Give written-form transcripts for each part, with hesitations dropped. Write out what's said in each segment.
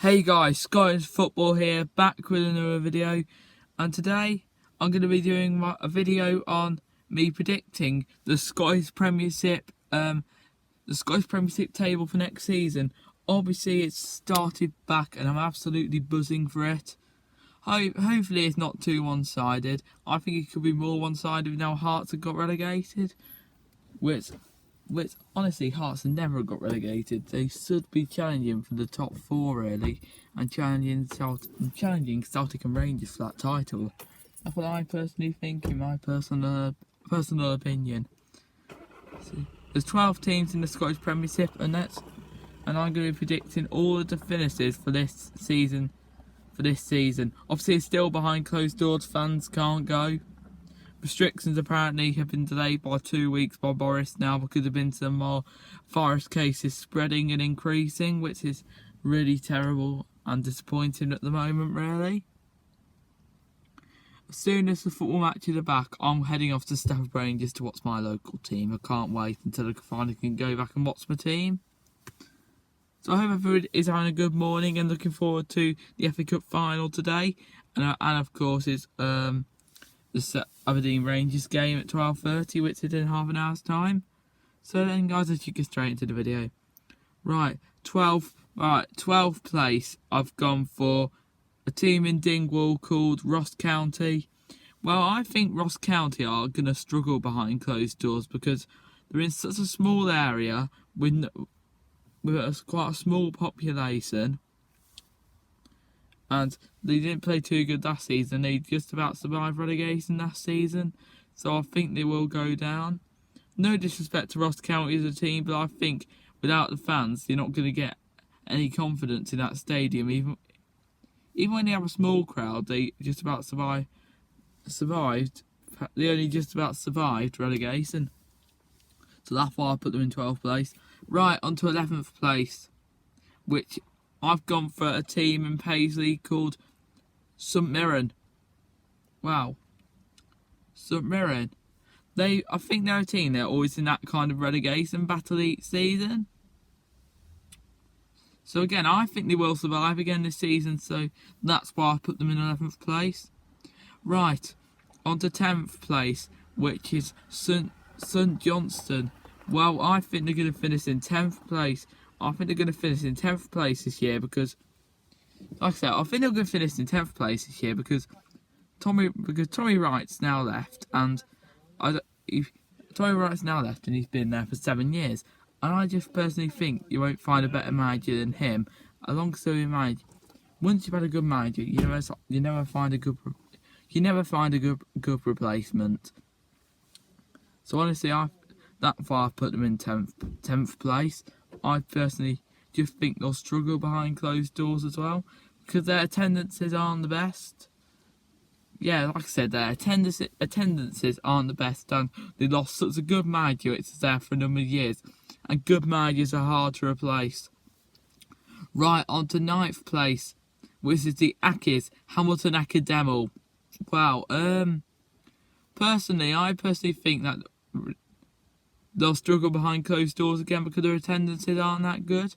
Hey guys, Scottish Football here, back with another video, and today I'm going to be doing a video on me predicting the Scottish Premiership table for next season. Obviously it's started back and I'm absolutely buzzing for it. Hopefully it's not too one-sided. I think it could be more one-sided now Hearts have got relegated, which honestly, Hearts have never got relegated. They should be challenging for the top four, really, and challenging Celtic and Rangers for that title. That's what I personally think, in my personal opinion. So, there's 12 teams in the Scottish Premiership, and I'm going to be predicting all of the finishes for this season. Obviously, it's still behind closed doors. Fans can't go. Restrictions apparently have been delayed by 2 weeks by Boris now because there have been some more virus cases spreading and increasing, which is really terrible and disappointing at the moment, really. As soon as the football matches are back, I'm heading off to Stafford Rangers to watch my local team. I can't wait until I finally can go back and watch my team. So I hope everyone is having a good morning and looking forward to the FA Cup final today. And of course, it's the Aberdeen Rangers game at 12:30, which is in half an hour's time. So then, guys, let's get straight into the video. Right, 12th place. I've gone for a team in Dingwall called Ross County. Well, I think Ross County are going to struggle behind closed doors because they're in such a small area with quite a small population. And they didn't play too good last season. They just about survived relegation last season. So I think they will go down. No disrespect to Ross County as a team, but I think without the fans, you're not going to get any confidence in that stadium. Even when they have a small crowd, they just about survived. They only just about survived relegation. So that's why I put them in 12th place. Right, on to 11th place, which I've gone for a team in Paisley called St Mirren. Wow. St Mirren. I think they're a team, they're always in that kind of relegation battle each season. So again, I think they will survive again this season, so that's why I put them in 11th place. Right, on to 10th place, which is St Johnstone. Well, I think they're going to finish in 10th place. I think they're going to finish in 10th place this year because, like I said, I think they're going to finish in 10th place this year because Tommy Wright's now left, and Tommy Wright's now left, and he's been there for 7 years. And I just personally think you won't find a better manager than him. Alongside your manager, once you've had a good manager, you never find a good replacement. So honestly, that's why I put them in 10th place. I personally just think they'll struggle behind closed doors as well because their attendances aren't the best. Yeah, like I said, their attendances aren't the best, and they lost such a good manager. It's there for a number of years, and good managers are hard to replace. Right, on to 9th place, which is the Hamilton Academical. Wow. I personally think that they'll struggle behind closed doors again because their attendances aren't that good.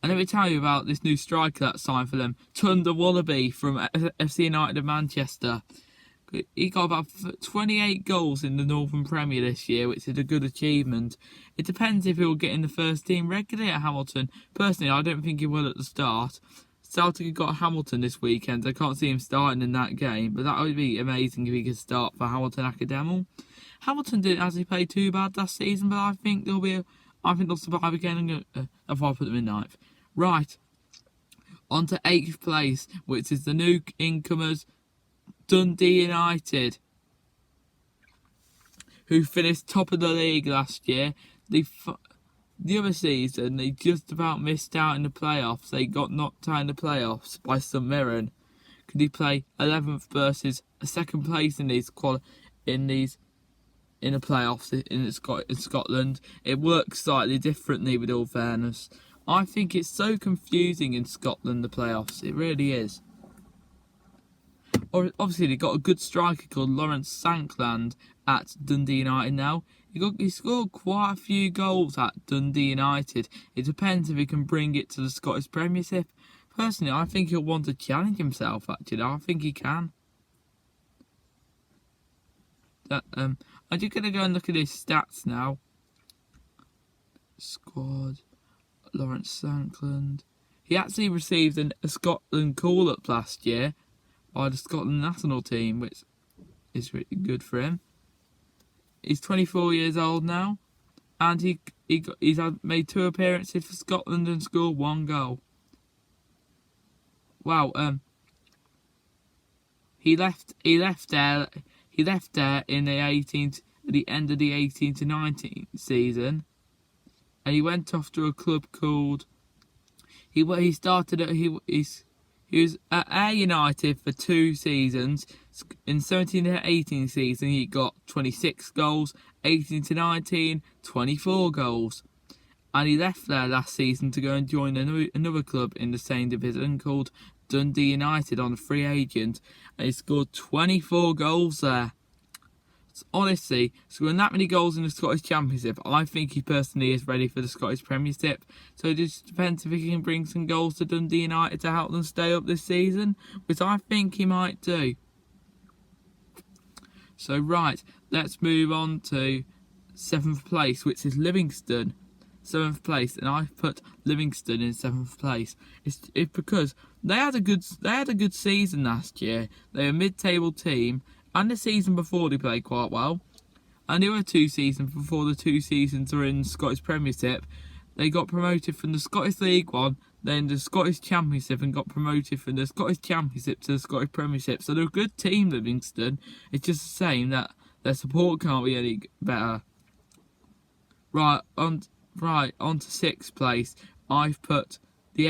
And let me tell you about this new striker that's signed for them, Turnbull from FC United of Manchester. He got about 28 goals in the Northern Premier this year, which is a good achievement. It depends if he'll get in the first team regularly at Hamilton. Personally, I don't think he will at the start. Celtic have got Hamilton this weekend. I can't see him starting in that game, but that would be amazing if he could start for Hamilton Academical. Hamilton didn't actually play too bad last season, but I think they'll survive again. That's why I put them in 9th. Right, on to 8th place, which is the new incomers, Dundee United, who finished top of the league last year. The other season, they just about missed out in the playoffs. They got knocked out in the playoffs by St Mirren. Could he play 11th versus a second place in the playoffs in Scotland? It works slightly differently, with all fairness. I think it's so confusing in Scotland, the playoffs. It really is. Obviously, they got a good striker called Lawrence Sankland at Dundee United now. He scored quite a few goals at Dundee United. It depends if he can bring it to the Scottish Premiership. Personally, I think he'll want to challenge himself, actually. I think he can. I'm just going to go and look at his stats now. Squad. Lawrence Sankland. He actually received a Scotland call-up last year by the Scotland national team, which is really good for him. He's 24 years old now, and he's made 2 appearances for Scotland and scored 1 goal. Wow. He left there in at the end of the 18 to 19 season, and he went off to a club called. He was at Ayr United for 2 seasons. In 17 to 18 season, he got 26 goals. 18 to 19, 24 goals. And he left there last season to go and join another club in the same division called Dundee United on a free agent. And he scored 24 goals there. Honestly, scoring that many goals in the Scottish Championship, I think he personally is ready for the Scottish Premiership. So it just depends if he can bring some goals to Dundee United to help them stay up this season, which I think he might do. So right, let's move on to 7th place, which is Livingston. 7th place, and I've put Livingston in 7th place. It's because they had a good season last year. They're a mid-table team. And the season before they played quite well. And there were 2 seasons before the 2 seasons were in the Scottish Premiership. They got promoted from the Scottish League One, then the Scottish Championship, and got promoted from the Scottish Championship to the Scottish Premiership. So they're a good team, Livingston. It's just the same that their support can't be any better. Right, on to 6th place. I've put the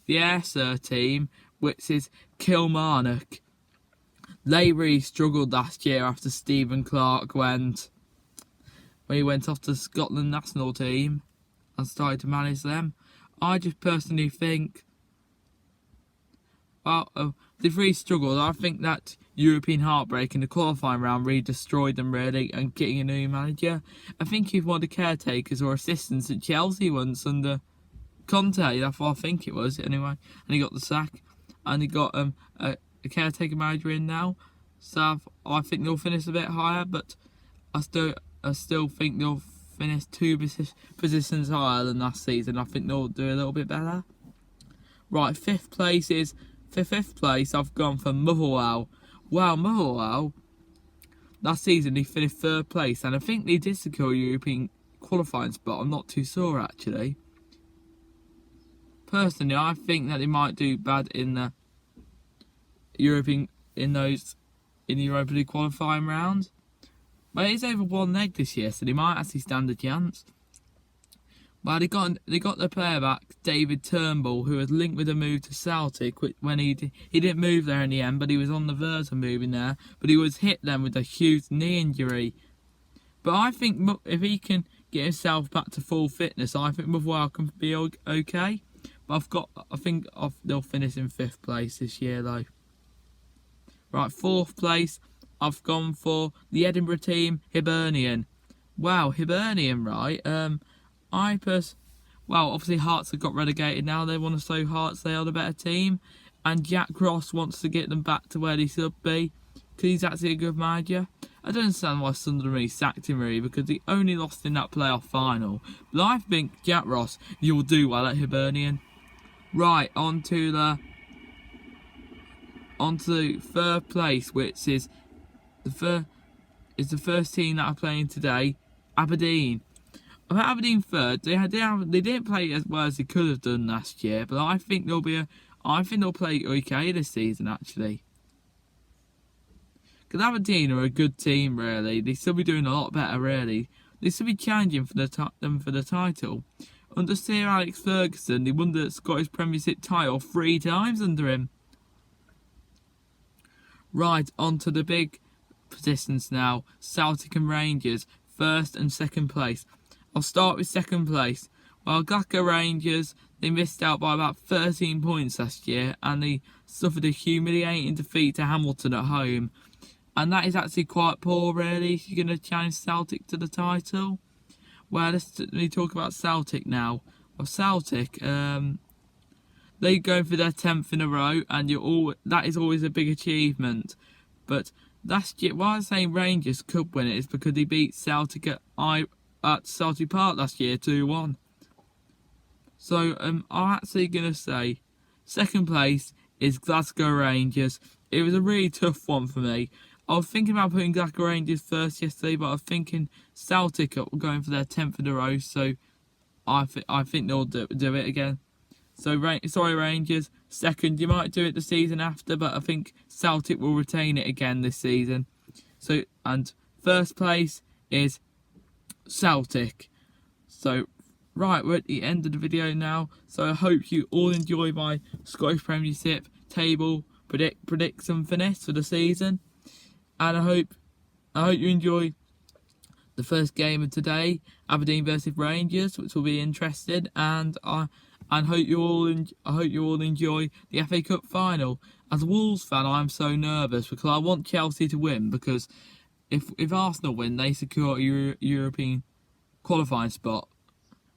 Ayrshire team, which is Kilmarnock. They really struggled last year after Stephen Clarke when he went off to the Scotland national team and started to manage them. I just personally think, they've really struggled. I think that European heartbreak in the qualifying round really destroyed them, really, and getting a new manager. I think he's one of the caretakers or assistants at Chelsea once under Conte. That's what I think it was, anyway. And he got the sack, and he got a caretaker manager in now, so I think they'll finish a bit higher, but I still think they'll finish 2 positions higher than last season. I think they'll do a little bit better. Right, 5th place is for 5th place. I've gone for Motherwell. Wow, Motherwell. Last season they finished 3rd place, and I think they did secure a European qualifying spot. I'm not too sure actually. Personally, I think that they might do bad in the in the Europa League qualifying round. But it's over 1 leg this year, so they might actually stand a chance. But they got the player back, David Turnbull, who was linked with a move to Celtic when he didn't move there in the end, but he was on the verge of moving there. But he was hit then with a huge knee injury. But I think if he can get himself back to full fitness, I think Motherwell can be okay. But I think they'll finish in 5th place this year though. Right, 4th place, I've gone for the Edinburgh team, Hibernian. Wow, Hibernian, right? Obviously Hearts have got relegated now. They want to show Hearts they are the better team. And Jack Ross wants to get them back to where they should be, because he's actually a good manager. I don't understand why Sunderland really sacked him, really, because he only lost in that playoff final. But I think Jack Ross, you'll do well at Hibernian. Right, on to 3rd place, which is the first team that are playing today, Aberdeen. I've had Aberdeen 3rd. They didn't play as well as they could have done last year, but I think they'll play okay this season actually. Because Aberdeen are a good team, really. They should be doing a lot better, really. They should be challenging for the title. Under Sir Alex Ferguson, they won the Scottish Premiership title 3 times under him. Right, on to the big positions now. Celtic and Rangers, 1st and 2nd place. I'll start with 2nd place. Well, Glasgow Rangers, they missed out by about 13 points last year, and they suffered a humiliating defeat to Hamilton at home. And that is actually quite poor, really, if you're going to challenge Celtic to the title. Well, let me talk about Celtic now. Well, Celtic, They go for their 10th in a row, and that is always a big achievement. But last year, why I'm saying Rangers could win it is because they beat Celtic at Celtic Park last year 2-1. So I'm actually gonna say second place is Glasgow Rangers. It was a really tough one for me. I was thinking about putting Glasgow Rangers first yesterday, but I was thinking Celtic are going for their 10th in a row, so I think they'll do it again. So, sorry Rangers, second. You might do it the season after, but I think Celtic will retain it again this season. So, and first place is Celtic. So, right, we're at the end of the video now. So I hope you all enjoy my Scottish Premiership table prediction for the season. And I hope you enjoy the first game of today, Aberdeen versus Rangers, which will be interesting. And I hope you all enjoy the FA Cup final. As a Wolves fan, I'm so nervous because I want Chelsea to win, because if Arsenal win, they secure a European qualifying spot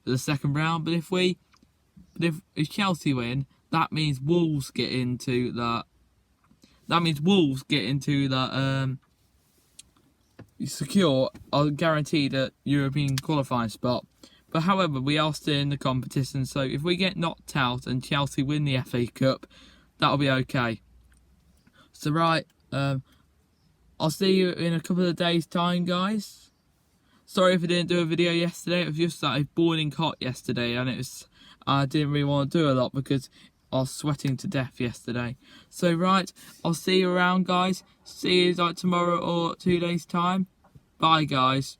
for the second round. But if Chelsea win, that means Wolves get into that. That means Wolves get into that. Secure or guaranteed a European qualifying spot. But however, we are still in the competition, so if we get knocked out and Chelsea win the FA Cup, that'll be okay. So right, I'll see you in a couple of days' time, guys. Sorry if I didn't do a video yesterday. It was just that it was boiling hot yesterday, and I didn't really want to do a lot because I was sweating to death yesterday. So right, I'll see you around, guys. See you like tomorrow or 2 days' time. Bye, guys.